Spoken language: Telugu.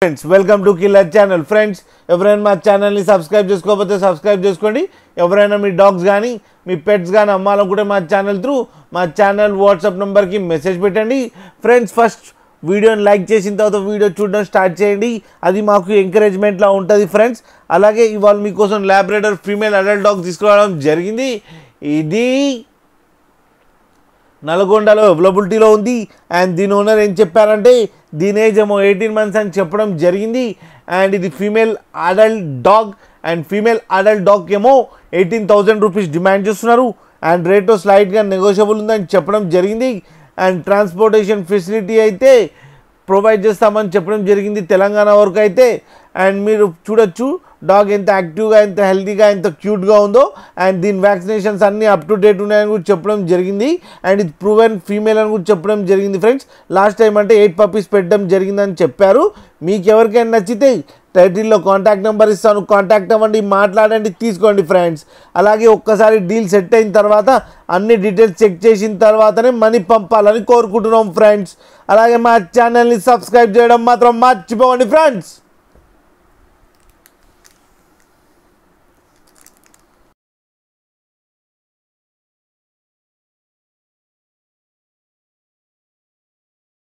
Friends welcome to killer channel. Friends ఎవరైనా మా ఛానల్ని సబ్స్క్రైబ్ చేసుకోకపోతే సబ్స్క్రైబ్ చేసుకోండి. ఎవరైనా మీ డాగ్స్ కానీ మీ పెట్స్ కానీ అమ్మాలనుకుంటే మా ఛానల్ త్రూ మా ఛానల్ వాట్సాప్ నెంబర్కి మెసేజ్ పెట్టండి. ఫ్రెండ్స్ ఫస్ట్ వీడియోని లైక్ చేసిన తర్వాత వీడియో చూడడం స్టార్ట్ చేయండి, అది మాకు ఎంకరేజ్మెంట్లా ఉంటుంది ఫ్రెండ్స్. అలాగే ఇవాళ మీకోసం ల్యాబ్రేడర్ ఫీమేల్ అడల్ట్ డాగ్ తీసుకురావడం జరిగింది. ఇది నల్గొండలో అవైలబిలిటీలో ఉంది. అండ్ దీని ఓనర్ ఏం చెప్పారంటే దీని ఏజ్ ఏమో 18 months అని చెప్పడం జరిగింది. అండ్ ఇది female adult dog. And female adult dog ఏమో 18,000 రూపీస్ డిమాండ్ చేస్తున్నారు. అండ్ రేటు స్లైట్గా నెగోషియబుల్ ఉందని చెప్పడం జరిగింది. అండ్ ట్రాన్స్పోర్టేషన్ ఫెసిలిటీ అయితే ప్రొవైడ్ చేస్తామని చెప్పడం జరిగింది తెలంగాణ వరకు అయితే. అండ్ మీరు చూడొచ్చు డాగ్ ఎంత యాక్టివ్గా, ఎంత హెల్తీగా, ఎంత క్యూట్గా ఉందో. అండ్ దీని వ్యాక్సినేషన్స్ అన్నీ అప్ టు డేట్ ఉన్నాయని కూడా చెప్పడం జరిగింది. అండ్ ఇది ప్రూవెన్ ఫీమేల్ అని కూడా చెప్పడం జరిగింది ఫ్రెండ్స్. లాస్ట్ టైం అంటే 8 puppies పెట్టడం జరిగిందని చెప్పారు. మీకు ఎవరికైనా నచ్చితే టైటిల్లో కాంటాక్ట్ నెంబర్ ఇస్తాను, కాంటాక్ట్ అవ్వండి, మాట్లాడండి, తీసుకోండి ఫ్రెండ్స్. అలాగే ఒక్కసారి డీల్ సెట్ అయిన తర్వాత అన్ని డీటెయిల్స్ చెక్ చేసిన తర్వాతనే మనీ పంపాలని కోరుకుంటున్నాం ఫ్రెండ్స్. అలాగే మా ఛానల్ని సబ్స్క్రైబ్ చేయడం మాత్రం మర్చిపోండి ఫ్రెండ్స్.